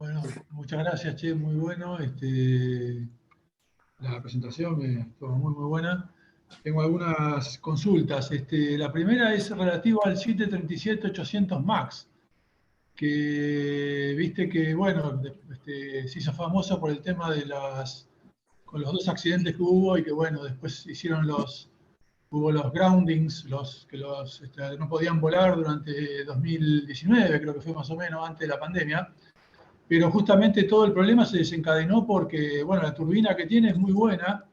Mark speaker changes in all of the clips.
Speaker 1: Bueno, muchas gracias, Che, muy bueno. La presentación estuvo muy buena. Tengo algunas consultas. La primera es relativa al 737-800 MAX, que viste que, bueno, se hizo famoso por el tema de con los dos accidentes que hubo y que, bueno, después hubo los groundings, no podían volar durante 2019, creo que fue más o menos antes de la pandemia. Pero justamente todo el problema se desencadenó porque, bueno, la turbina que tiene es muy buena,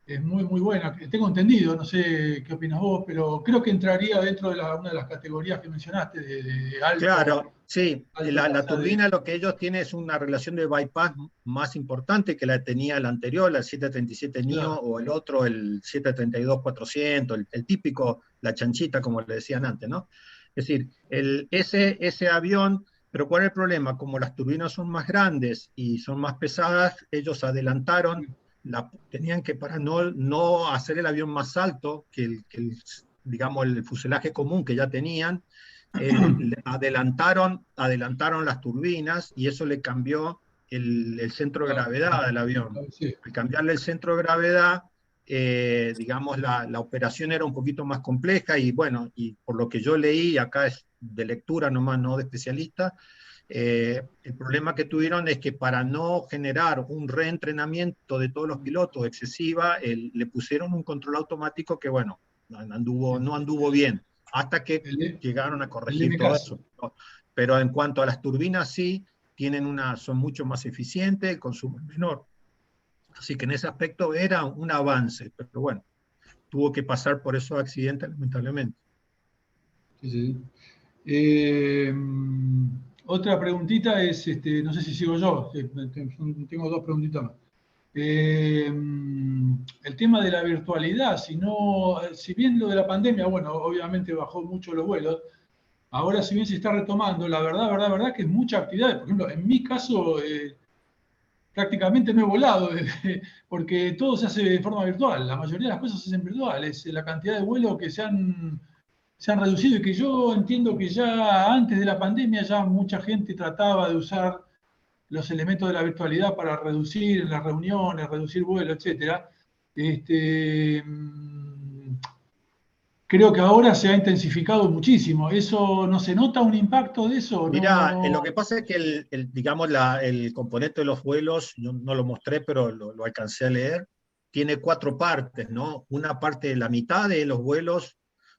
Speaker 1: es muy buena. Tengo entendido, no sé qué opinas vos, pero creo que entraría dentro de una de las categorías que mencionaste, de
Speaker 2: Claro, sí,
Speaker 1: alto
Speaker 2: la
Speaker 1: tasa de...
Speaker 2: turbina lo que ellos tienen es una relación de bypass más importante que la tenía la anterior, la 737neo
Speaker 1: Claro,
Speaker 2: o el otro, el 732-400, el típico, la chanchita, como le decían antes, ¿no? Es decir, ese avión, pero ¿cuál es el problema? Como las turbinas son más grandes y son más pesadas, ellos adelantaron, tenían que, para no hacer el avión más alto digamos, el fuselaje común que ya tenían, adelantaron las turbinas y eso le cambió el centro de
Speaker 1: claro,
Speaker 2: gravedad del avión.
Speaker 1: sí.
Speaker 2: Al cambiarle el centro de gravedad, digamos, la operación era un poquito más compleja y bueno, y por lo que yo leí, acá es de lectura nomás, no de especialista, el problema que tuvieron es que para no generar un reentrenamiento de todos los pilotos excesiva, le pusieron un control automático que, bueno, no anduvo bien, hasta que
Speaker 1: El,
Speaker 2: llegaron a
Speaker 1: el
Speaker 2: corregir todo
Speaker 1: MCAS.
Speaker 2: eso, ¿no? Pero en cuanto a las turbinas, sí, son mucho más eficientes, el consumo es menor. Así que en ese aspecto era un avance, pero bueno, tuvo que pasar por esos accidentes, lamentablemente.
Speaker 1: Sí, sí. Eh, Otra preguntita es, no sé si sigo yo, tengo dos preguntitas más. El tema de la virtualidad, si bien lo de la pandemia, bueno, obviamente bajó mucho los vuelos, ahora si bien se está retomando, la verdad que es mucha actividad. Por ejemplo, en mi caso, prácticamente no he volado, porque todo se hace de forma virtual, la mayoría de las cosas se hacen virtuales, la cantidad de vuelos que se han reducido y que yo entiendo que ya antes de la pandemia ya mucha gente trataba de usar los elementos de la virtualidad para reducir las reuniones, reducir vuelos, etcétera. Este, Creo que ahora se ha intensificado muchísimo. ¿Eso no se nota un impacto de eso?
Speaker 2: Mira, lo que pasa es que digamos, el componente de los vuelos, yo no lo mostré, pero lo alcancé a leer, tiene cuatro partes, ¿no? Una parte de la mitad de los vuelos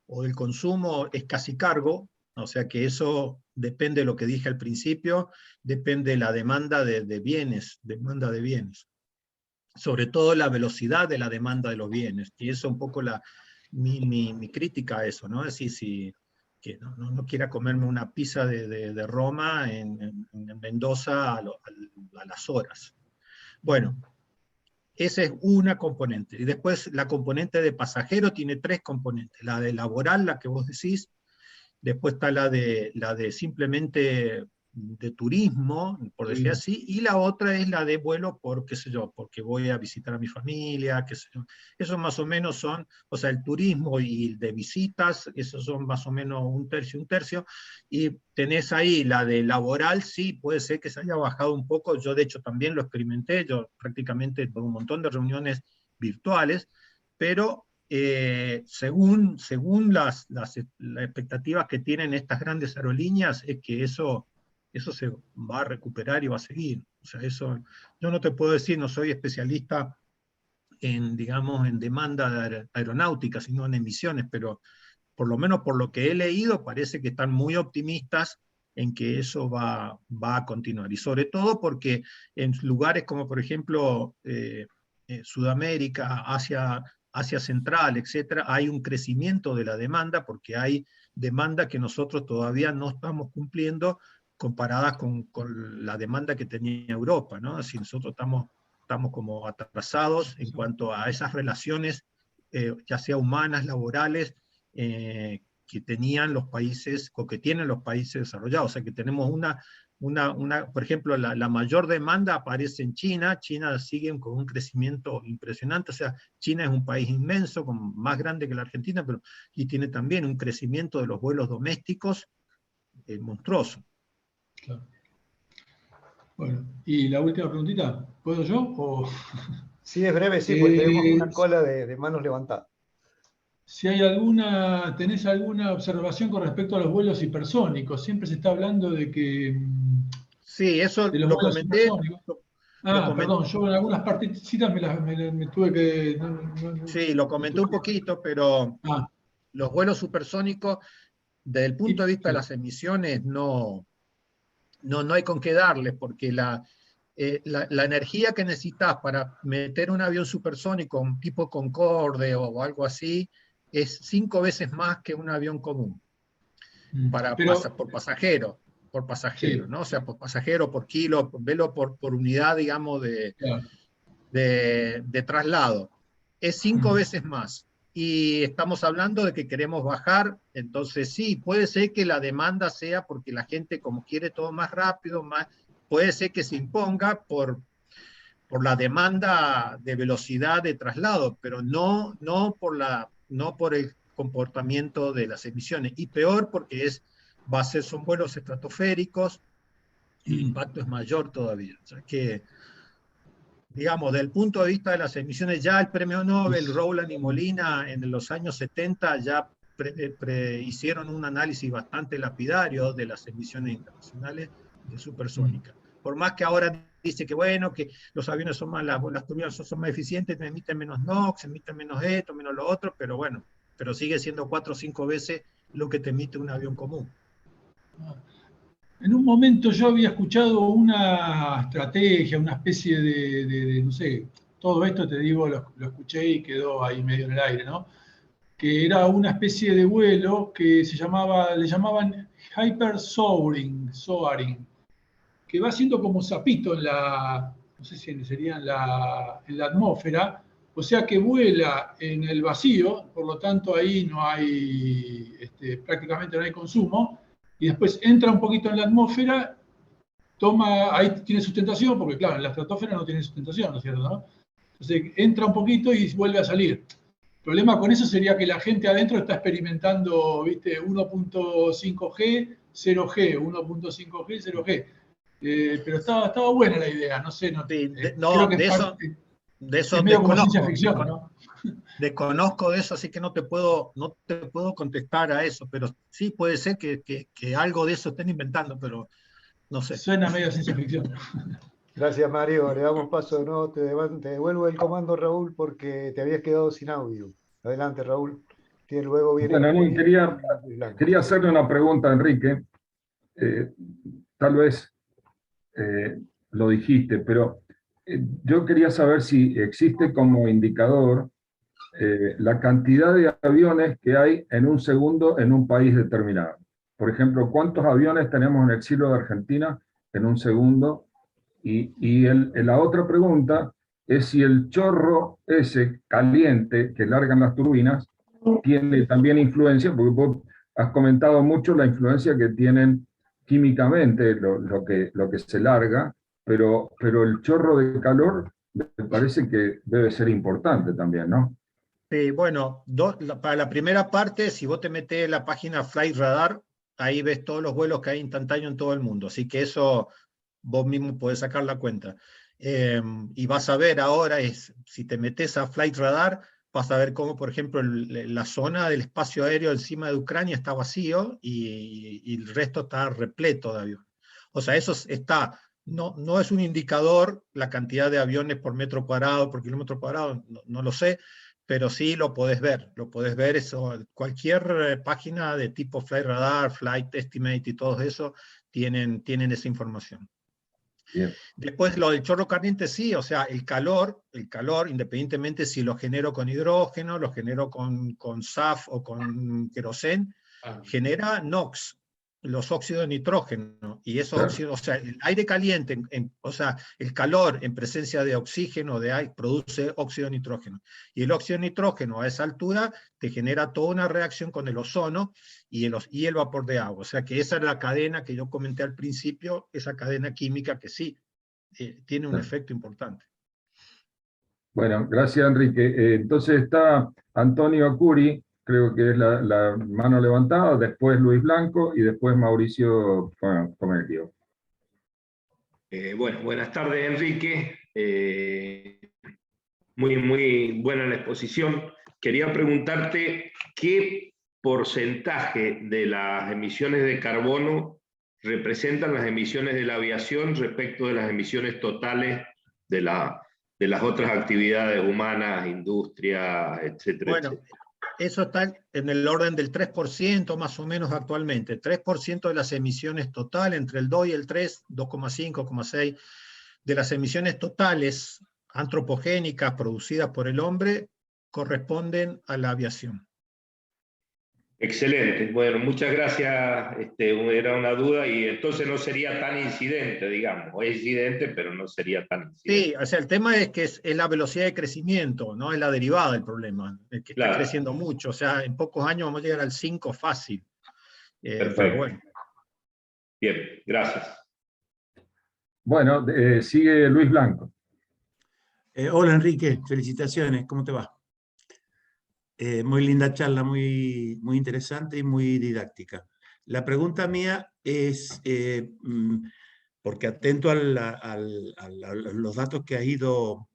Speaker 2: o del consumo es casi cargo, o sea que eso depende de lo que dije al principio, depende de la demanda de bienes, sobre todo la velocidad de la demanda de los bienes, y eso es un poco mi crítica a eso, ¿no? Es decir, si que no quiera comerme una pizza de Roma en Mendoza a las horas. Bueno, esa es una componente. Y después la componente de pasajero tiene tres componentes. La de laboral, la que vos decís, después está la de simplemente de turismo, por decir
Speaker 1: Sí,
Speaker 2: así, y la otra es la de vuelo por, qué sé yo, porque voy a visitar a mi familia, qué sé yo. Esos más o menos son, o sea, el turismo y el de visitas, esos son más o menos un tercio, y tenés ahí la de laboral, sí, puede ser que se haya bajado un poco, yo de hecho también lo experimenté, yo prácticamente por un montón de reuniones virtuales, pero según las expectativas que tienen estas grandes aerolíneas, es que eso se va a recuperar y va a seguir. O sea, eso yo no te puedo decir, no soy especialista digamos, en demanda aeronáutica, sino en emisiones, pero por lo menos por lo que he leído, parece que están muy optimistas en que eso va a continuar. Y sobre todo porque en lugares como, por ejemplo, Sudamérica, Asia Central, etcétera, hay un crecimiento de la demanda porque hay demanda que nosotros todavía no estamos cumpliendo comparadas con la demanda que tenía Europa, ¿no? Así nosotros estamos como atrasados en cuanto a esas relaciones, ya sea humanas, laborales, que tenían los países o que tienen los países desarrollados. O sea que tenemos por ejemplo, la mayor demanda aparece en China. China sigue con un crecimiento impresionante. O sea, China es un país inmenso, más grande que la Argentina, pero y tiene también un crecimiento de los vuelos domésticos monstruoso.
Speaker 1: claro. Bueno, y la última preguntita, ¿puedo yo?
Speaker 3: Sí, es breve, sí, porque tenemos una
Speaker 1: Eh,
Speaker 3: cola de manos levantadas.
Speaker 1: si tenés alguna observación con respecto a los vuelos hipersónicos. Siempre se está hablando de
Speaker 2: Sí, eso
Speaker 1: de los
Speaker 2: lo
Speaker 1: vuelos
Speaker 2: comenté,
Speaker 1: supersónicos.
Speaker 2: lo
Speaker 1: Ah,
Speaker 2: comenté,
Speaker 1: perdón, yo en algunas partecitas me tuve que...
Speaker 2: sí, lo
Speaker 1: me
Speaker 2: comenté
Speaker 1: tuve
Speaker 2: un poquito, pero
Speaker 1: ah,
Speaker 2: los vuelos supersónicos, desde el punto de vista de
Speaker 1: sí.
Speaker 2: las emisiones, no hay con qué darles, porque la energía que necesitas para meter un avión supersónico, un tipo Concorde o algo así, es 5 veces más que un avión común
Speaker 1: Pero,
Speaker 2: por pasajero,
Speaker 1: sí,
Speaker 2: ¿no? O sea, por pasajero, por kilo, velo por unidad, digamos,
Speaker 1: claro.
Speaker 2: de traslado. Es 5
Speaker 1: Mm,
Speaker 2: veces más. Y estamos hablando de que queremos bajar, entonces sí, puede ser que la demanda sea porque la gente como quiere todo más rápido, puede ser que se imponga por la demanda de velocidad de traslado, pero no por el comportamiento de las emisiones. Y peor porque son vuelos estratosféricos, el
Speaker 1: mm,
Speaker 2: impacto es mayor todavía. O sea que, digamos, desde el punto de vista de las emisiones, ya el premio Nobel, Rowland y Molina, en los años 70 ya hicieron un análisis bastante lapidario de las emisiones internacionales de
Speaker 1: mm.
Speaker 2: supersónica. Por más que ahora dice que bueno, que los aviones son más, las turbinas son más eficientes, emiten menos NOx, emiten menos esto, menos lo otro, pero bueno, pero sigue siendo 4 o 5 veces lo que te emite un avión común.
Speaker 1: En un momento yo había escuchado una estrategia, una especie no sé, todo esto te digo, lo escuché y quedó ahí medio en el aire, ¿no? Que era una especie de vuelo que le llamaban hyper soaring, que va haciendo como sapito no sé si sería en la atmósfera, o sea que vuela en el vacío, por lo tanto ahí no hay, prácticamente no hay consumo, y después entra un poquito en la atmósfera, ahí tiene sustentación, porque claro, en la estratosfera no tiene sustentación, ¿no es cierto? ¿No? Entonces entra un poquito y vuelve a salir. El problema con eso sería que la gente adentro está experimentando, ¿viste? 1.5G, 0G, 1.5G, 0G. Pero estaba buena la idea, no sé,
Speaker 2: Sí,
Speaker 1: creo
Speaker 2: no,
Speaker 1: que
Speaker 2: de eso
Speaker 1: es medio como ciencia
Speaker 2: desconozco,
Speaker 1: ficción, ¿no?
Speaker 2: desconozco de eso, así que no te puedo contestar a eso, pero sí puede ser que algo de eso estén inventando, pero no sé.
Speaker 1: Suena medio ciencia ficción.
Speaker 3: Gracias, Mario. Le damos paso de nuevo. Te devuelvo el comando, Raúl, porque te habías quedado sin audio. Adelante, Raúl. Que luego viene
Speaker 4: Bueno,
Speaker 3: Curi
Speaker 4: quería,
Speaker 3: y Blanco.
Speaker 4: quería hacerle una pregunta a Enrique. Eh, Tal vez lo dijiste, pero yo quería saber si existe como indicador la cantidad de aviones que hay en un segundo en un país determinado. Por ejemplo, ¿cuántos aviones tenemos en el cielo de Argentina en un segundo? La otra pregunta es si el chorro ese caliente que largan las turbinas tiene también influencia, porque vos has comentado mucho la influencia que tienen químicamente lo que se larga, pero el chorro de calor me parece que debe ser importante también, ¿no?
Speaker 2: Bueno, para la primera parte, si vos te metés en la página Flight Radar, ahí ves todos los vuelos que hay instantáneos en todo el mundo, así que eso vos mismo podés sacar la cuenta. Y vas a ver ahora, si te metes a Flight Radar, vas a ver cómo, por ejemplo, la zona del espacio aéreo encima de Ucrania está vacío y el resto está repleto de aviones. O sea, no es un indicador la cantidad de aviones por metro cuadrado, por kilómetro cuadrado, no lo sé, pero sí lo podés ver eso, cualquier página de tipo Flight Radar, Flight Estimate y todo eso tienen esa información.
Speaker 4: Bien.
Speaker 2: Después lo del chorro caliente, sí, o sea, el calor, independientemente si lo genero con hidrógeno, lo genero con SAF o con queroseno, genera NOx, los óxidos de nitrógeno, y esos
Speaker 4: Claro.
Speaker 2: óxidos, o sea, el aire caliente, o sea, el calor en presencia de oxígeno, de aire, produce óxido de nitrógeno, y el óxido de nitrógeno a esa altura te genera toda una reacción con el ozono y el vapor de agua, o sea que esa es la cadena que yo comenté al principio, esa cadena química que sí, tiene un efecto importante.
Speaker 4: Bueno, gracias, Enrique. Entonces está Antonio Curi, creo que es la mano levantada, después Luis Blanco y después Mauricio Comelio.
Speaker 5: Bueno, buenas tardes, Enrique. Muy buena la exposición. Quería preguntarte qué porcentaje de las emisiones de carbono representan las emisiones de la aviación respecto de las emisiones totales de las otras actividades humanas, industria, etcétera,
Speaker 2: Bueno,
Speaker 5: etcétera.
Speaker 2: eso está en el orden del 3% más o menos actualmente. 3% de las emisiones totales, entre el 2 y el 3, 2,5, 2,6, de las emisiones totales antropogénicas producidas por el hombre corresponden a la aviación.
Speaker 5: Excelente. Bueno, muchas gracias. Era una duda y entonces no sería tan incidente, digamos. O es incidente, pero no sería tan incidente.
Speaker 2: Sí, o sea, el tema es que es la velocidad de crecimiento, no es la derivada del problema, el que está
Speaker 5: Claro.
Speaker 2: creciendo mucho. O sea, en pocos años vamos a llegar al 5 fácil. Pero
Speaker 5: Perfecto.
Speaker 2: bueno.
Speaker 5: Bien, gracias.
Speaker 4: Bueno, sigue Luis Blanco.
Speaker 6: Hola Enrique, felicitaciones, ¿cómo te va? Muy linda charla, muy interesante y muy didáctica. La pregunta mía es, porque atento a los datos que ha ido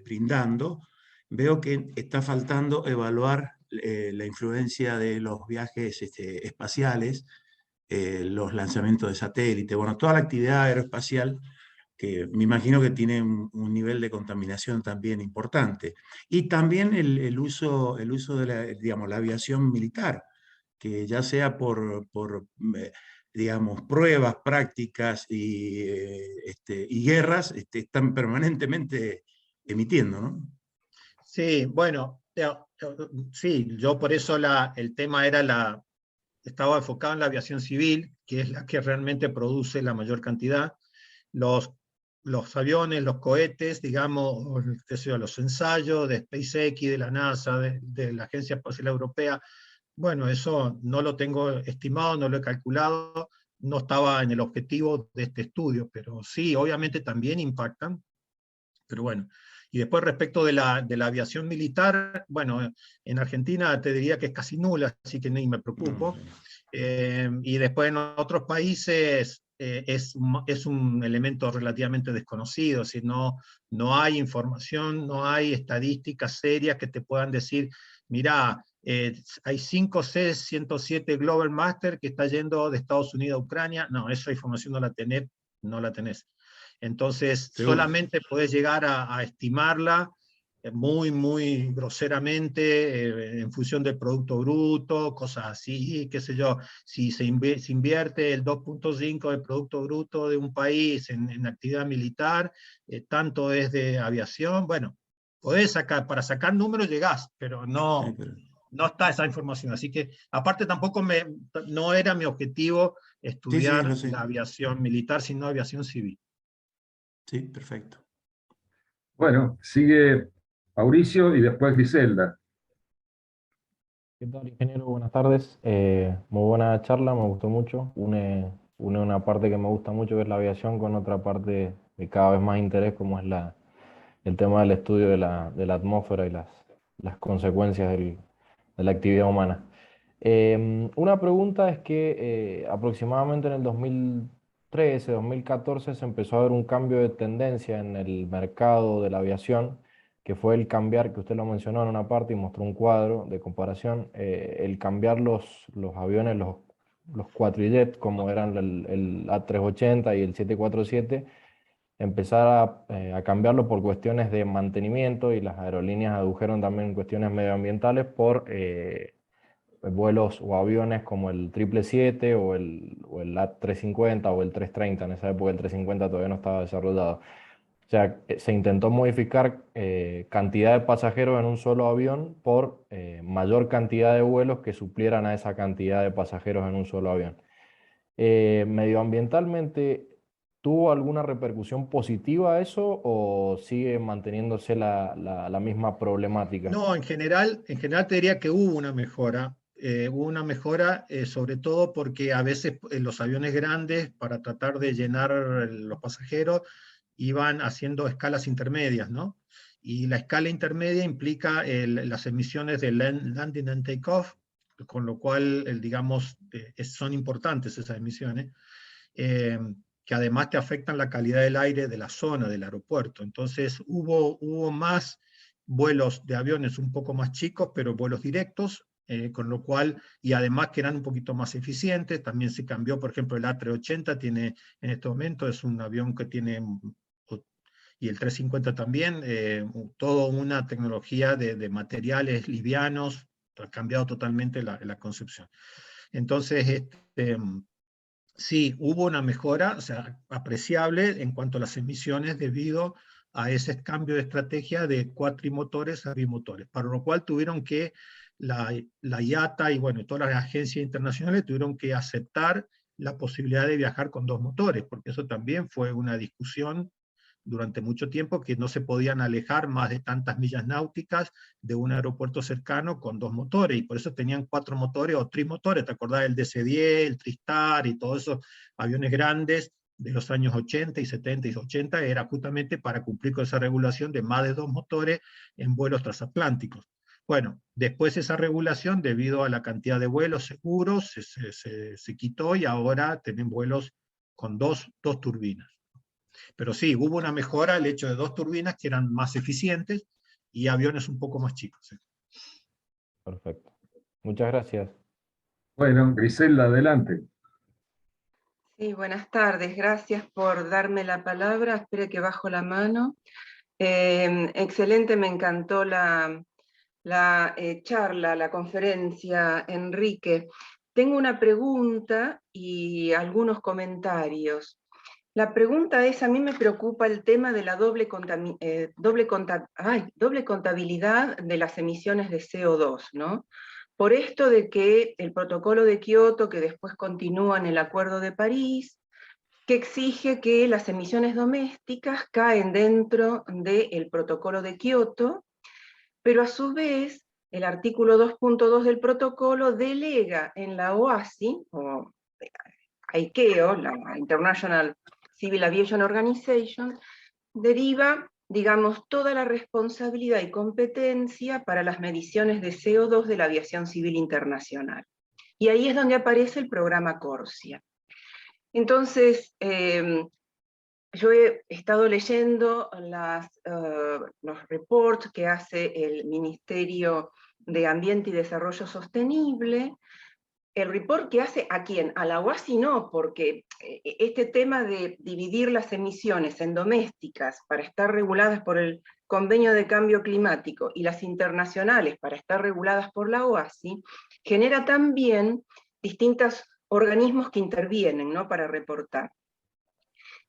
Speaker 6: brindando, veo que está faltando evaluar la influencia de los viajes espaciales, los lanzamientos de satélite, bueno, toda la actividad aeroespacial que me imagino que tiene un nivel de contaminación también importante. Y también el uso de digamos, la aviación militar, que ya sea por digamos, pruebas, prácticas y guerras, están permanentemente emitiendo, ¿no?
Speaker 2: Sí, bueno, sí, yo por eso el tema era estaba enfocado en la aviación civil, que es la que realmente produce la mayor cantidad. Los aviones, los cohetes, digamos, qué sé yo, los ensayos de SpaceX, de la NASA, de la Agencia Espacial Europea, bueno, eso no lo tengo estimado, no lo he calculado, no estaba en el objetivo de este estudio, pero sí, obviamente también impactan, pero bueno. Y después respecto de la aviación militar, bueno, en Argentina te diría que es casi nula, así que ni me preocupo. Y después en otros países es un elemento relativamente desconocido, es decir, no hay información, no hay estadísticas serias que te puedan decir, mira, hay 5 C-107 Global Master que está yendo de Estados Unidos a Ucrania. No, esa información no la tenés. Entonces,
Speaker 6: Seguro.
Speaker 2: solamente podés llegar a estimarla muy groseramente, en función del Producto Bruto, cosas así, qué sé yo, si se invierte el 2,5 del Producto Bruto de un país en actividad militar, tanto es de aviación, bueno, podés sacar, para sacar números llegás, pero no está esa información, así que aparte tampoco no era mi objetivo estudiar
Speaker 6: lo sé.
Speaker 2: la aviación militar, sino aviación civil.
Speaker 6: Sí, perfecto.
Speaker 4: Bueno, sigue Mauricio y después Griselda.
Speaker 7: ¿Qué tal, ingeniero? Buenas tardes. Muy buena charla, me gustó mucho. Une una parte que me gusta mucho, que es la aviación, con otra parte de cada vez más interés, como es el tema del estudio de la atmósfera y las consecuencias de la actividad humana. Una pregunta es que aproximadamente en el 2013, 2014 se empezó a ver un cambio de tendencia en el mercado de la aviación, que fue el cambiar, que usted lo mencionó en una parte y mostró un cuadro de comparación, el cambiar los aviones, los cuatrijet, como eran el A380 y el 747, empezar a cambiarlo por cuestiones de mantenimiento, y las aerolíneas adujeron también cuestiones medioambientales por vuelos o aviones como el 777 o el A350 o el 330. En esa época el 350 todavía no estaba desarrollado. O sea, se intentó modificar cantidad de pasajeros en un solo avión por mayor cantidad de vuelos que suplieran a esa cantidad de pasajeros en un solo avión. Medioambientalmente, ¿tuvo alguna repercusión positiva eso o sigue manteniéndose la misma problemática?
Speaker 2: No, en general te diría que hubo una mejora. Sobre todo porque a veces los aviones grandes, para tratar de llenar los pasajeros, iban haciendo escalas intermedias, ¿no? Y la escala intermedia implica las emisiones de landing and takeoff, con lo cual, digamos, son importantes esas emisiones. que además te afectan la calidad del aire de la zona del aeropuerto. Entonces hubo más vuelos de aviones un poco más chicos, pero vuelos directos, con lo cual, y además que eran un poquito más eficientes. También se cambió, por ejemplo, el A380 tiene, en este momento es un avión que tiene, y el 350 también, toda una tecnología de materiales livianos, ha cambiado totalmente la concepción. Entonces, sí, hubo una mejora, o sea, apreciable en cuanto a las emisiones debido a ese cambio de estrategia de cuatrimotores a bimotores, para lo cual tuvieron que, la IATA y bueno, todas las agencias internacionales tuvieron que aceptar la posibilidad de viajar con 2 motores, porque eso también fue una discusión durante mucho tiempo, que no se podían alejar más de tantas millas náuticas de un aeropuerto cercano con 2 motores, y por eso tenían 4 motores o trimotores. ¿Te acordás del DC-10, el Tristar y todos esos aviones grandes de los años 80 y 70 y 80? Era justamente para cumplir con esa regulación de más de 2 motores en vuelos transatlánticos. Bueno, después esa regulación, debido a la cantidad de vuelos seguros, se quitó, y ahora tienen vuelos con dos turbinas. Pero sí, hubo una mejora, el hecho de 2 turbinas que eran más eficientes y aviones un poco más chicos. ¿Sí?
Speaker 7: Perfecto. Muchas gracias.
Speaker 4: Bueno, Griselda, adelante.
Speaker 8: Sí, buenas tardes. Gracias por darme la palabra. Espere que bajo la mano. Excelente, me encantó la charla, la conferencia, Enrique. Tengo una pregunta y algunos comentarios. La pregunta es, a mí me preocupa el tema de la doble contabilidad de las emisiones de CO2, ¿no? Por esto de que el protocolo de Kioto, que después continúa en el Acuerdo de París, que exige que las emisiones domésticas caen dentro del protocolo de Kioto, pero a su vez el artículo 2.2 del protocolo delega en la OASI, o ICAO, la International Civil Aviation Organization, deriva, digamos, toda la responsabilidad y competencia para las mediciones de CO2 de la aviación civil internacional. Y ahí es donde aparece el programa CORSIA. Entonces, yo he estado leyendo los reports que hace el Ministerio de Ambiente y Desarrollo Sostenible. El report que hace, ¿a quién? A la OASI no, porque este tema de dividir las emisiones en domésticas para estar reguladas por el Convenio de Cambio Climático y las internacionales para estar reguladas por la OASI, genera también distintos organismos que intervienen, ¿no?, para reportar.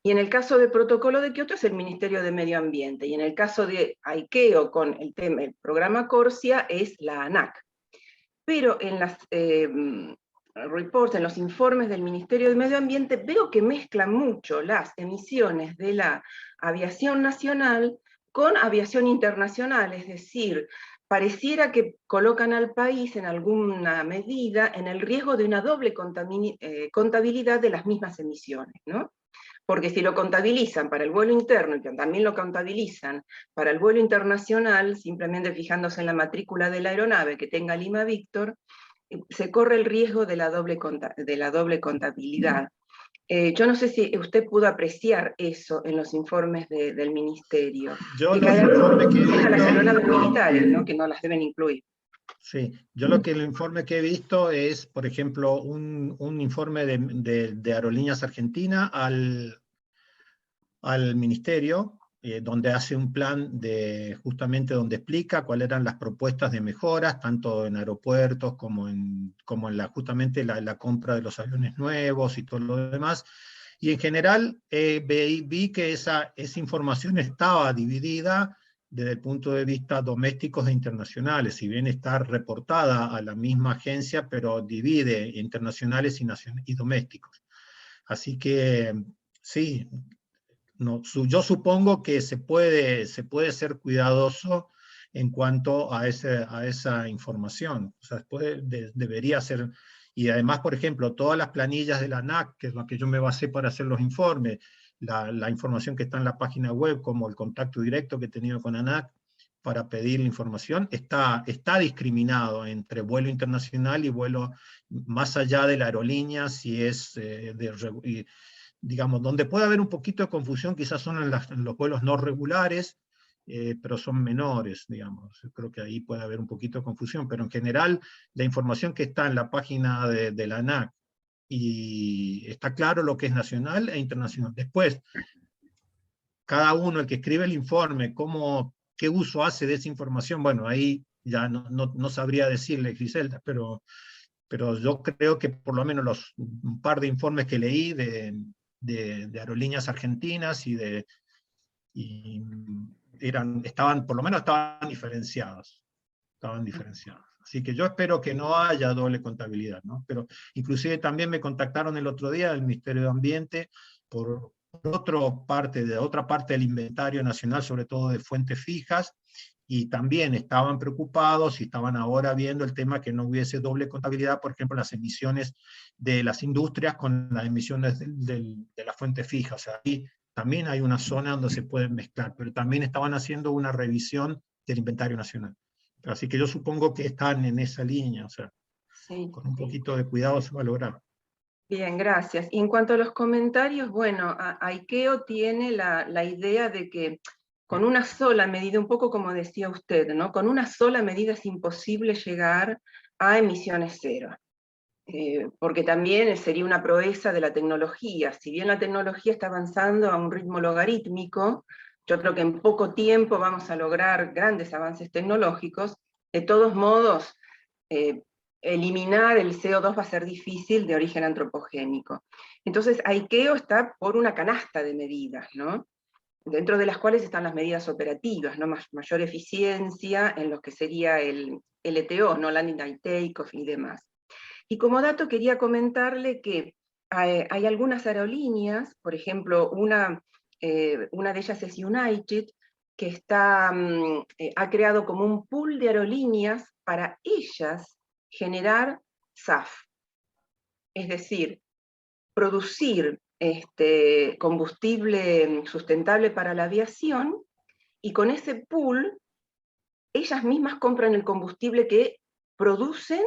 Speaker 8: Y en el caso del protocolo de Kioto es el Ministerio de Medio Ambiente, y en el caso de ICAO con el programa CORSIA es la ANAC. Pero en las reports, en los informes del Ministerio de Medio Ambiente, veo que mezclan mucho las emisiones de la aviación nacional con aviación internacional, es decir, pareciera que colocan al país en alguna medida en el riesgo de una doble contabilidad de las mismas emisiones, ¿no? Porque si lo contabilizan para el vuelo interno y que también lo contabilizan para el vuelo internacional, simplemente fijándose en la matrícula de la aeronave que tenga Lima Víctor, se corre el riesgo de la doble contabilidad. Yo no sé si usted pudo apreciar eso en los informes del Ministerio.
Speaker 2: Yo
Speaker 8: que
Speaker 2: los informes que he visto,
Speaker 8: a las aeronaves militares, ¿no?, que no las deben incluir.
Speaker 2: Sí, yo el informe que he visto es, por ejemplo, un informe de Aerolíneas Argentina al Ministerio, donde hace un plan justamente donde explica cuáles eran las propuestas de mejoras, tanto en aeropuertos como en justamente la compra de los aviones nuevos y todo lo demás. Y en general vi que esa información estaba dividida desde el punto de vista domésticos e internacionales, si bien está reportada a la misma agencia, pero divide internacionales y domésticos. Así que sí, yo supongo que se puede ser cuidadoso en cuanto a esa información. O sea, debería ser, y además, por ejemplo, todas las planillas de la ANAC, que es la que yo me basé para hacer los informes, la información que está en la página web, como el contacto directo que he tenido con ANAC para pedir la información, está discriminado entre vuelo internacional y vuelo más allá de la aerolínea, si es digamos, donde puede haber un poquito de confusión quizás son en los vuelos no regulares, pero son menores, digamos. Yo creo que ahí puede haber un poquito de confusión, pero en general la información que está en la página de la ANAC, y está claro lo que es nacional e internacional. Después, cada uno, el que escribe el informe, qué uso hace de esa información, bueno, ahí ya no sabría decirle, Griselda, pero yo creo que por lo menos un par de informes que leí de aerolíneas argentinas por lo menos estaban diferenciados. Así que yo espero que no haya doble contabilidad, ¿no? Pero inclusive también me contactaron el otro día del Ministerio de Ambiente por otra parte del inventario nacional, sobre todo de fuentes fijas, y también estaban preocupados y estaban ahora viendo el tema que no hubiese doble contabilidad, por ejemplo, las emisiones de las industrias con las emisiones de la fuente fija. O sea, ahí también hay una zona donde se pueden mezclar, pero también estaban haciendo una revisión del inventario nacional. Así que yo supongo que están en esa línea, o sea,
Speaker 8: Sí,
Speaker 2: con un poquito de cuidado se va a lograr.
Speaker 8: Bien, gracias. Y en cuanto a los comentarios, bueno, ICAO tiene la idea de que con una sola medida, un poco como decía usted, ¿no? Con una sola medida es imposible llegar a emisiones cero. Porque también sería una proeza de la tecnología. Si bien la tecnología está avanzando a un ritmo logarítmico, yo creo que en poco tiempo vamos a lograr grandes avances tecnológicos. De todos modos, eliminar el CO2 va a ser difícil de origen antropogénico. Entonces, ICAO está por una canasta de medidas, ¿no? Dentro de las cuales están las medidas operativas, ¿no? Mayor eficiencia en lo que sería el LTO, ¿no? Landing and Takeoff y demás. Y como dato quería comentarle que hay algunas aerolíneas, por ejemplo, una de ellas es United, que ha creado como un pool de aerolíneas para ellas generar SAF. Es decir, producir combustible sustentable para la aviación, y con ese pool, ellas mismas compran el combustible que producen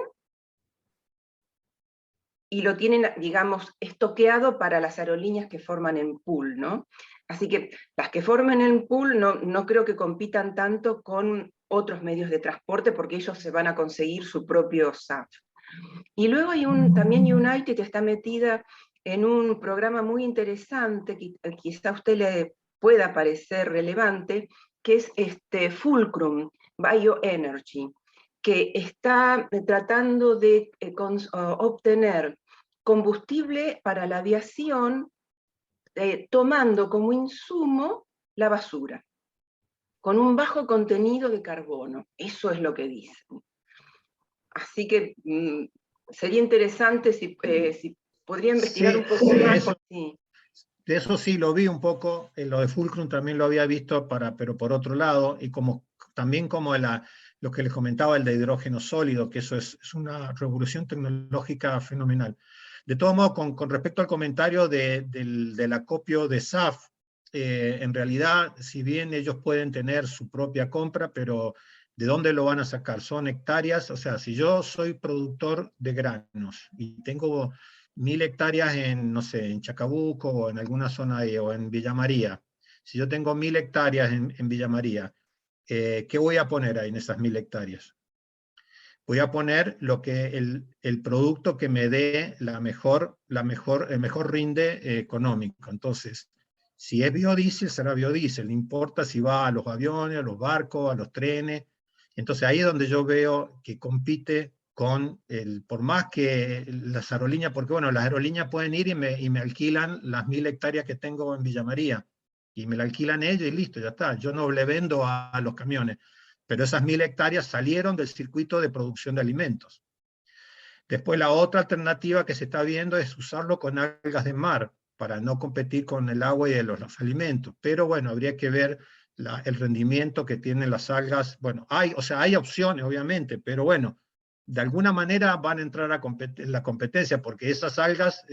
Speaker 8: y lo tienen, digamos, estoqueado para las aerolíneas que forman en pool, ¿no? Así que las que formen en pool no creo que compitan tanto con otros medios de transporte, porque ellos se van a conseguir su propio SAF. Y luego hay también United está metida en un programa muy interesante, que quizá a usted le pueda parecer relevante, que es Fulcrum Bioenergy, que está tratando de obtener combustible para la aviación, tomando como insumo la basura, con un bajo contenido de carbono. Eso es lo que dicen. Así que sería interesante si podría investigar un poco más.
Speaker 2: De eso sí lo vi un poco, lo de Fulcrum también lo había visto, pero por otro lado, y también como lo que les comentaba, el de hidrógeno sólido, que eso es una revolución tecnológica fenomenal. De todo modo, con respecto al comentario del acopio de SAF, en realidad, si bien ellos pueden tener su propia compra, pero ¿de dónde lo van a sacar? Son hectáreas, o sea, si yo soy productor de granos y tengo 1000 hectáreas no sé, en Chacabuco o en alguna zona ahí, o en Villa María. Si yo tengo 1000 hectáreas en Villa María, ¿qué voy a poner ahí en esas 1000 hectáreas? Voy a poner el producto que me dé el mejor rinde económico. Entonces, si es biodiesel, será biodiesel. No importa si va a los aviones, a los barcos, a los trenes. Entonces, ahí es donde yo veo que compite por más que las aerolíneas, porque bueno, las aerolíneas pueden ir y me alquilan las 1000 hectáreas que tengo en Villa María, y me la alquilan ellos y listo, ya está. Yo no le vendo a los camiones, pero esas 1000 hectáreas salieron del circuito de producción de alimentos. Después la otra alternativa que se está viendo es usarlo con algas de mar, para no competir con el agua y los alimentos. Pero bueno, habría que ver el rendimiento que tienen las algas. Bueno, hay opciones, obviamente, pero bueno, de alguna manera van a entrar en la competencia, porque esas algas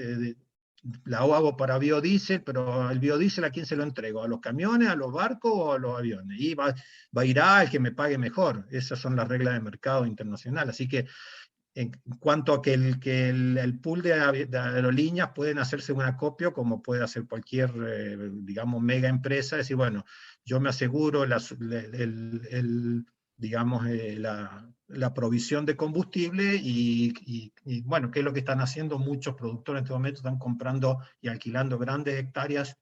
Speaker 2: la hago para biodiesel, pero el biodiesel ¿a quién se lo entrego? ¿A los camiones, a los barcos o a los aviones? Y va a ir al que me pague mejor. Esas son las reglas de mercado internacional. Así que en cuanto a que el pool de aerolíneas pueden hacerse un acopio como puede hacer cualquier, digamos, mega empresa, decir, bueno, yo me aseguro digamos, la provisión de combustible y, bueno, ¿qué es lo que están haciendo? Muchos productores en este momento están comprando y alquilando grandes hectáreas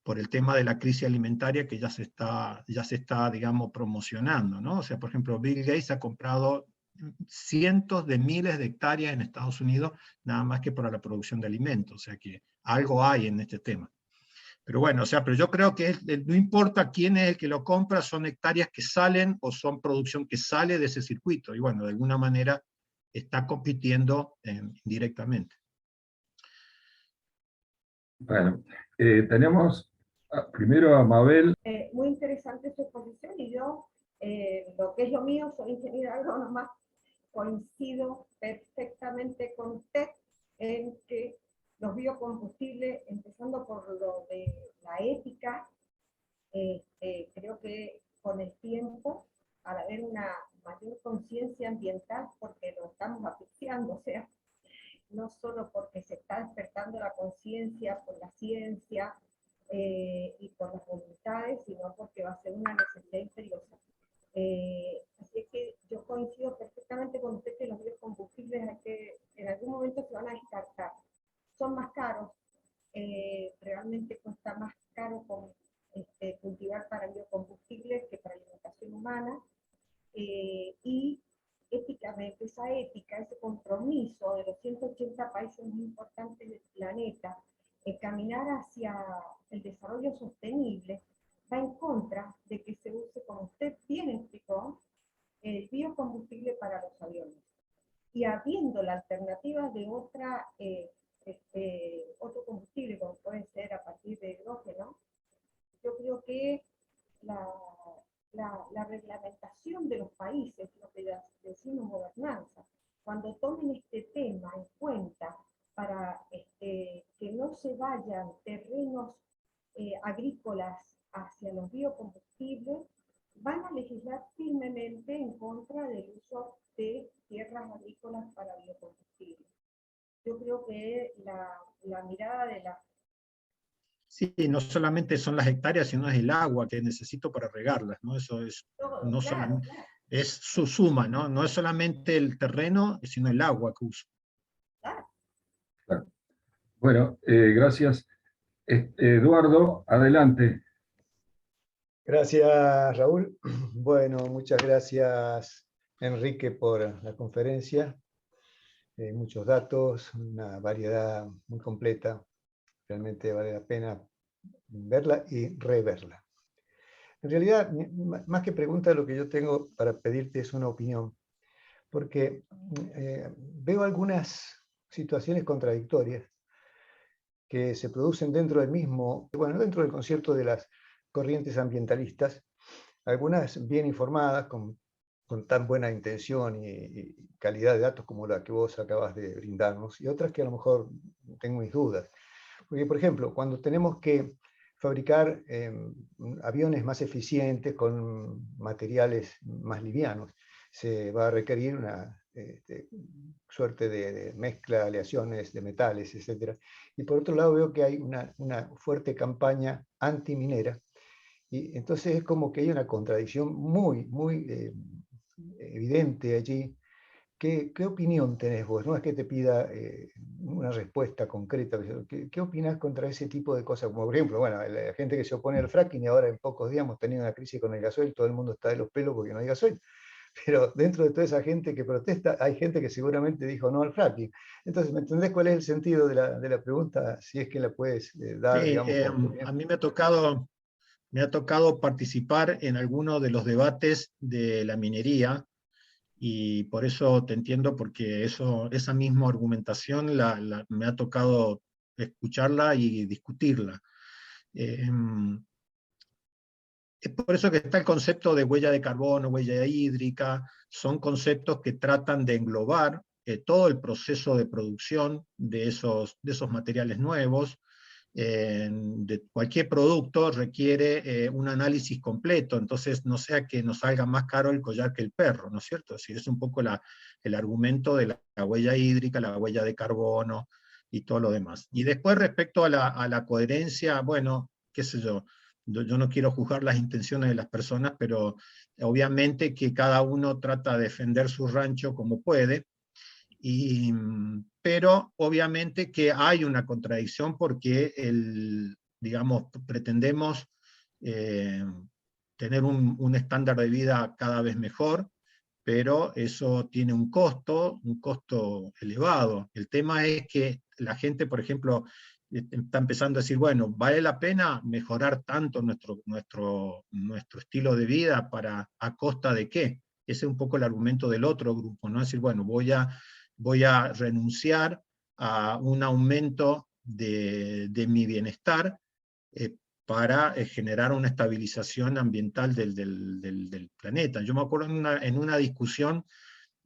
Speaker 2: por el tema de la crisis alimentaria que ya se está, digamos, promocionando, ¿no? O sea, por ejemplo, Bill Gates ha comprado cientos de miles de hectáreas en Estados Unidos, nada más que para la producción de alimentos, o sea que algo hay en este tema. Pero bueno, o sea, pero yo creo que no importa quién es el que lo compra, son hectáreas que salen o son producción que sale de ese circuito, y bueno, de alguna manera está compitiendo indirectamente.
Speaker 4: Bueno, tenemos primero a Mabel.
Speaker 9: Muy interesante su exposición y yo, lo que es lo mío, soy ingeniera agrónoma, coincido perfectamente con usted en que los biocombustibles, empezando por lo de la ética, creo que con el tiempo, al haber una mayor conciencia ambiental, porque lo estamos asfixiando, o sea, no solo porque se está despertando la conciencia por la ciencia y por las voluntades, sino porque va a ser una necesidad imperiosa. Así es que yo coincido perfectamente con usted que los biocombustibles en algún momento se van a descartar. Son más caros, realmente cuesta más caro cultivar para biocombustibles que para alimentación humana, y éticamente, esa ética, ese compromiso de los 180 países más importantes del planeta, caminar hacia el desarrollo sostenible, va en contra de que se use, como usted bien explicó, el biocombustible para los aviones. Y habiendo la alternativa de otro combustible, como puede ser a partir de hidrógeno, yo creo que la reglamentación de los países, lo que decimos gobernanza, cuando tomen este tema en cuenta para que no se vayan terrenos agrícolas hacia los biocombustibles, van a legislar firmemente en contra del uso de tierras agrícolas para biocombustibles. Yo creo que la mirada de la...
Speaker 2: Sí, no solamente son las hectáreas, sino es el agua que necesito para regarlas, ¿no? Eso es, no solamente, es su suma, ¿no? No es solamente el terreno, sino el agua que uso.
Speaker 4: Claro. Bueno, gracias. Eduardo, adelante.
Speaker 3: Gracias, Raúl. Bueno, muchas gracias, Enrique, por la conferencia. Muchos datos, una variedad muy completa. Realmente vale la pena verla y reverla. En realidad, más que pregunta, lo que yo tengo para pedirte es una opinión, porque veo algunas situaciones contradictorias que se producen dentro del mismo, bueno, dentro del concierto de las corrientes ambientalistas, algunas bien informadas, con tan buena intención y calidad de datos como la que vos acabas de brindarnos, y otras que a lo mejor tengo mis dudas. Porque, por ejemplo, cuando tenemos que fabricar aviones más eficientes con materiales más livianos, se va a requerir una suerte de mezcla, aleaciones de metales, etc. Y por otro lado veo que hay una fuerte campaña antiminera, y entonces es como que hay una contradicción muy, muy evidente allí. ¿Qué opinión tenés vos? No es que te pida una respuesta concreta. ¿Qué opinás contra ese tipo de cosas? Como por ejemplo, bueno, la gente que se opone al fracking, y ahora en pocos días hemos tenido una crisis con el gasoil, todo el mundo está de los pelos porque no hay gasoil. Pero dentro de toda esa gente que protesta, hay gente que seguramente dijo no al fracking. Entonces, ¿me entendés cuál es el sentido de la pregunta? Si es que la puedes dar,
Speaker 2: Sí,
Speaker 3: digamos.
Speaker 2: a mí me ha tocado participar en algunos de los debates de la minería, y por eso te entiendo, porque esa misma argumentación me ha tocado escucharla y discutirla. Es por eso que está el concepto de huella de carbono, huella hídrica, son conceptos que tratan de englobar todo el proceso de producción de esos materiales nuevos, de cualquier producto requiere un análisis completo, entonces no sea que nos salga más caro el collar que el perro, ¿no es cierto? Es decir, es un poco el argumento de la huella hídrica, la huella de carbono y todo lo demás. Y después respecto a la coherencia, bueno, qué sé yo no quiero juzgar las intenciones de las personas, pero obviamente que cada uno trata de defender su rancho como puede, pero obviamente que hay una contradicción porque digamos, pretendemos tener un estándar de vida cada vez mejor, pero eso tiene un costo elevado. El tema es que la gente, por ejemplo, está empezando a decir, bueno, ¿vale la pena mejorar tanto nuestro estilo de vida a costa de qué? Ese es un poco el argumento del otro grupo, ¿no? Es decir, bueno, voy a renunciar a un aumento de mi bienestar para generar una estabilización ambiental del planeta. Yo me acuerdo en una discusión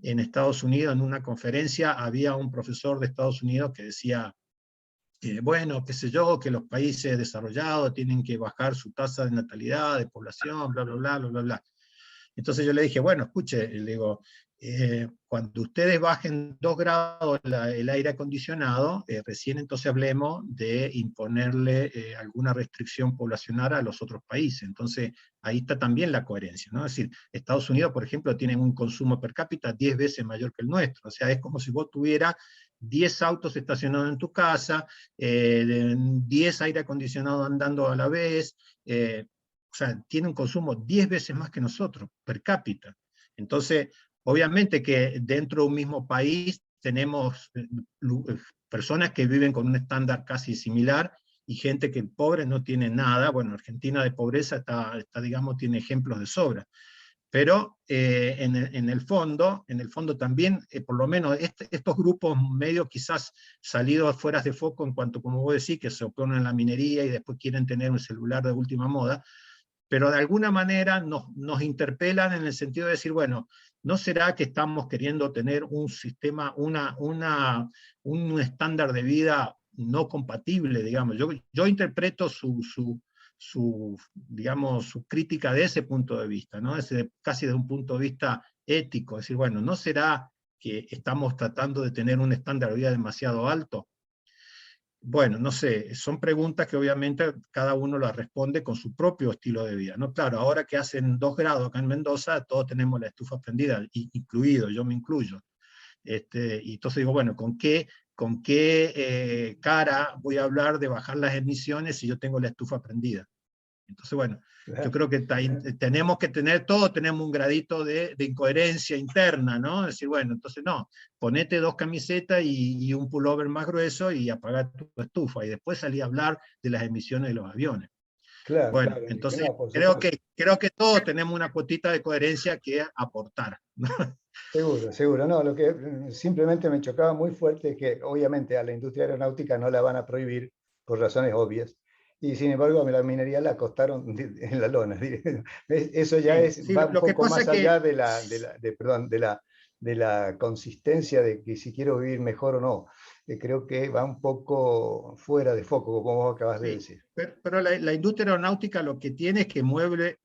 Speaker 2: en Estados Unidos, en una conferencia, había un profesor de Estados Unidos que decía, bueno, qué sé yo, que los países desarrollados tienen que bajar su tasa de natalidad, de población, bla, bla, bla, bla, bla, bla. Entonces yo le dije, bueno, escuche, le digo, cuando ustedes bajen 2 grados el aire acondicionado, recién entonces hablemos de imponerle alguna restricción poblacional a los otros países. Entonces ahí está también la coherencia, ¿no? Es decir, Estados Unidos, por ejemplo, tiene un consumo per cápita 10 veces mayor que el nuestro. O sea, es como si vos tuvieras 10 autos estacionados en tu casa, 10 aire acondicionados andando a la vez, o sea, tiene un consumo 10 veces más que nosotros, per cápita. Entonces, obviamente que dentro de un mismo país tenemos personas que viven con un estándar casi similar y gente que pobre no tiene nada. Bueno, Argentina de pobreza digamos, tiene ejemplos de sobra. Pero en el fondo también, por lo menos estos grupos medio quizás salidos fuera de foco en cuanto, como vos decís, que se oponen a la minería y después quieren tener un celular de última moda, pero de alguna manera nos interpelan en el sentido de decir, bueno, ¿no será que estamos queriendo tener un sistema, un estándar de vida no compatible, digamos? Yo interpreto digamos, su crítica de ese punto de vista, ¿no? Casi de un punto de vista ético, es decir, bueno, ¿no será que estamos tratando de tener un estándar de vida demasiado alto? Bueno, no sé, son preguntas que obviamente cada uno las responde con su propio estilo de vida, ¿no? Claro, ahora que hacen 2 grados acá en Mendoza, todos tenemos la estufa prendida, incluido, yo me incluyo. Y entonces digo, bueno, ¿con qué cara voy a hablar de bajar las emisiones si yo tengo la estufa prendida? Entonces, bueno, yo creo que tenemos que todos tenemos un gradito de incoherencia interna, ¿no? Es decir, bueno, entonces no, ponete 2 camisetas y un pullover más grueso y apaga tu estufa, y después salí a hablar de las emisiones de los aviones.
Speaker 3: Claro,
Speaker 2: bueno,
Speaker 3: claro,
Speaker 2: entonces
Speaker 3: no,
Speaker 2: creo que todos tenemos una cuotita de coherencia que aportar.
Speaker 3: Seguro, seguro. No, lo que simplemente me chocaba muy fuerte es que obviamente a la industria aeronáutica no la van a prohibir por razones obvias, y sin embargo a la minería la acostaron en la lona. Eso ya va un poco más allá de la consistencia de que si quiero vivir mejor o no. Creo que va un poco fuera de foco, como vos acabas de decir.
Speaker 2: Pero la industria aeronáutica lo que tiene es que mueve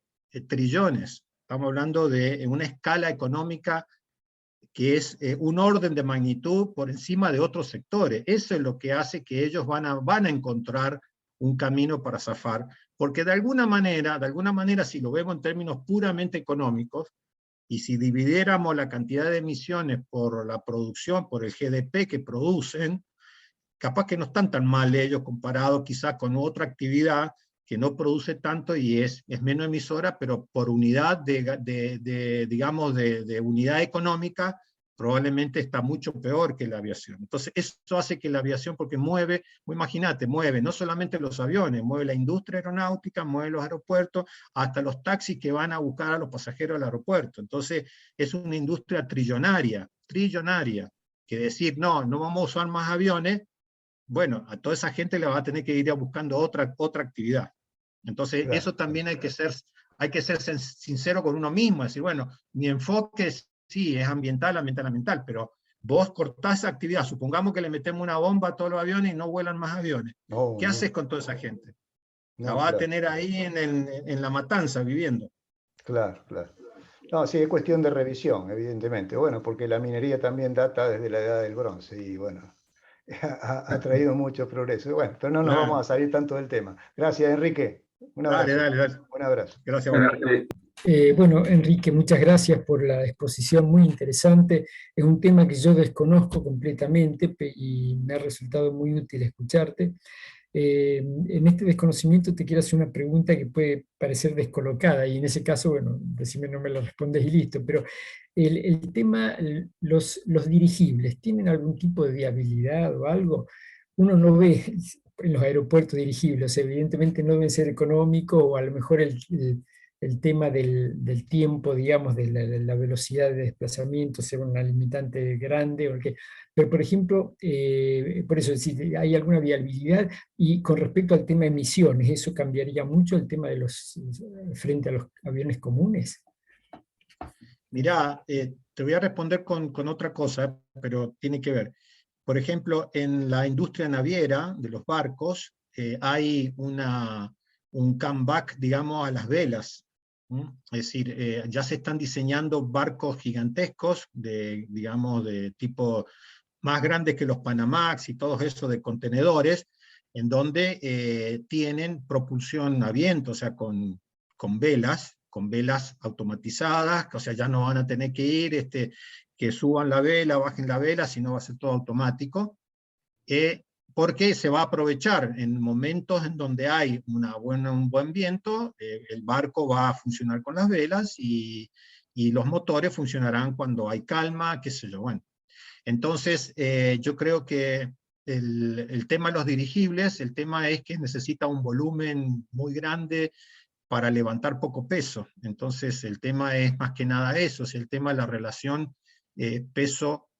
Speaker 2: trillones. Estamos hablando de una escala económica que es un orden de magnitud por encima de otros sectores. Eso es lo que hace que ellos van a encontrar un camino para zafar, porque de alguna manera, si lo vemos en términos puramente económicos, y si dividiéramos la cantidad de emisiones por la producción, por el GDP que producen, capaz que no están tan mal ellos comparados quizás con otra actividad que no produce tanto y es menos emisora, pero por unidad digamos, de unidad económica, probablemente está mucho peor que la aviación. Entonces, eso hace que la aviación, porque mueve, imagínate, mueve no solamente los aviones, mueve la industria aeronáutica, mueve los aeropuertos, hasta los taxis que van a buscar a los pasajeros al aeropuerto. Entonces, es una industria trillonaria, que decir, no vamos a usar más aviones, bueno, a toda esa gente le va a tener que ir buscando otra actividad. Entonces, claro, eso también hay que ser sincero con uno mismo, decir, bueno, mi enfoque sí es ambiental, pero vos cortás esa actividad, supongamos que le metemos una bomba a todos los aviones y no vuelan más aviones.
Speaker 3: No,
Speaker 2: ¿Qué
Speaker 3: no,
Speaker 2: haces con toda esa gente? La
Speaker 3: no,
Speaker 2: va a
Speaker 3: claro,
Speaker 2: tener ahí en la matanza viviendo.
Speaker 3: claro, claro. No, sí, es cuestión de revisión, evidentemente. Bueno, porque la minería también data desde la edad del bronce y bueno, ha traído mucho progreso. Bueno, pero no nos vamos
Speaker 2: Claro.
Speaker 3: a salir tanto del tema. Gracias, Enrique. Un
Speaker 2: Dale,
Speaker 3: abrazo.
Speaker 2: dale, dale.
Speaker 3: Un abrazo.
Speaker 2: Gracias a vos.
Speaker 4: Bueno,
Speaker 10: Bueno, Enrique, muchas gracias por la exposición, muy interesante. Es un tema que yo desconozco completamente y me ha resultado muy útil escucharte. En este desconocimiento te quiero hacer una pregunta que puede parecer descolocada y en ese caso, bueno, decime no me la respondes y listo, pero el tema, los dirigibles, ¿tienen algún tipo de viabilidad o algo? Uno no ve en los aeropuertos dirigibles, evidentemente no deben ser económicos o a lo mejor el tema del tiempo, digamos, de la velocidad de desplazamiento sea una limitante grande, o pero por ejemplo, por eso si hay alguna viabilidad y con respecto al tema de emisiones, ¿eso cambiaría mucho el tema de frente a los aviones comunes?
Speaker 2: Mirá, te voy a responder con otra cosa, pero tiene que ver. Por ejemplo, en la industria naviera de los barcos hay un comeback, digamos, a las velas. Es decir, ya se están diseñando barcos gigantescos, digamos, de tipo más grandes que los Panamax y todo eso de contenedores, en donde tienen propulsión a viento, o sea, con velas automatizadas, o sea, ya no van a tener que ir, que suban la vela, bajen la vela, sino va a ser todo automático, porque se va a aprovechar en momentos en donde hay un buen viento, el barco va a funcionar con las velas y los motores funcionarán cuando hay calma, qué sé yo, bueno. Entonces, yo creo que el tema de los dirigibles, el tema es que necesita un volumen muy grande para levantar poco peso. Entonces, el tema es más que nada eso, es el tema de la relación peso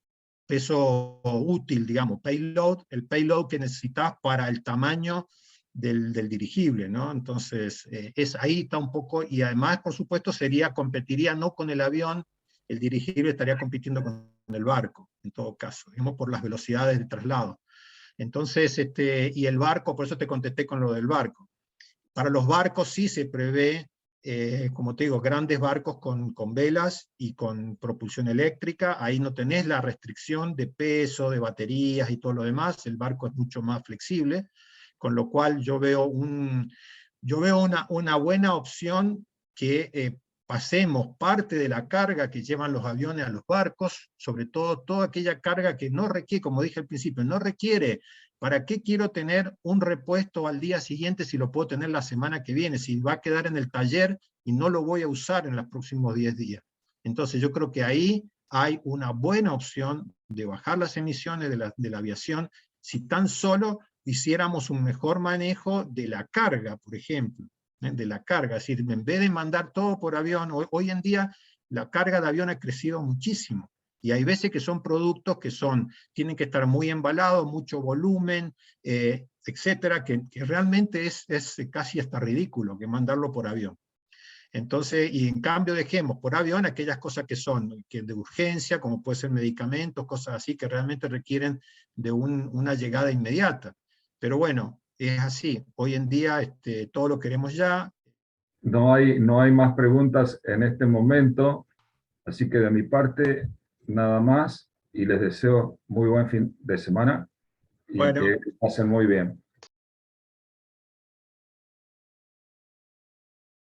Speaker 2: útil, digamos, payload, el payload que necesitas para el tamaño del dirigible, ¿no? Entonces, ahí está un poco, y además, por supuesto, competiría no con el avión, el dirigible estaría compitiendo con el barco, en todo caso, digamos, por las velocidades de traslado. Entonces, y el barco, por eso te contesté con lo del barco. Para los barcos sí se prevé, como te digo, grandes barcos con velas y con propulsión eléctrica. Ahí no tenés la restricción de peso, de baterías y todo lo demás. El barco es mucho más flexible, con lo cual yo veo una buena opción que pasemos parte de la carga que llevan los aviones a los barcos, sobre todo toda aquella carga que no requiere, como dije al principio, no requiere. ¿Para qué quiero tener un repuesto al día siguiente si lo puedo tener la semana que viene? Si va a quedar en el taller y no lo voy a usar en los próximos 10 días. Entonces yo creo que ahí hay una buena opción de bajar las emisiones de la aviación si tan solo hiciéramos un mejor manejo de la carga, por ejemplo, de la carga. Es decir, en vez de mandar todo por avión, hoy en día la carga de avión ha crecido muchísimo. Y hay veces que son productos que tienen que estar muy embalados, mucho volumen, etcétera, que realmente es casi hasta ridículo que mandarlo por avión. Entonces, y en cambio dejemos por avión aquellas cosas que de urgencia, como puede ser medicamentos, cosas así, que realmente requieren de una llegada inmediata. Pero bueno, es así. Hoy en día todo lo queremos ya.
Speaker 4: no hay más preguntas en este momento, así que de mi parte, nada más, y les deseo muy buen fin de semana y
Speaker 2: Bueno,
Speaker 4: que pasen muy bien.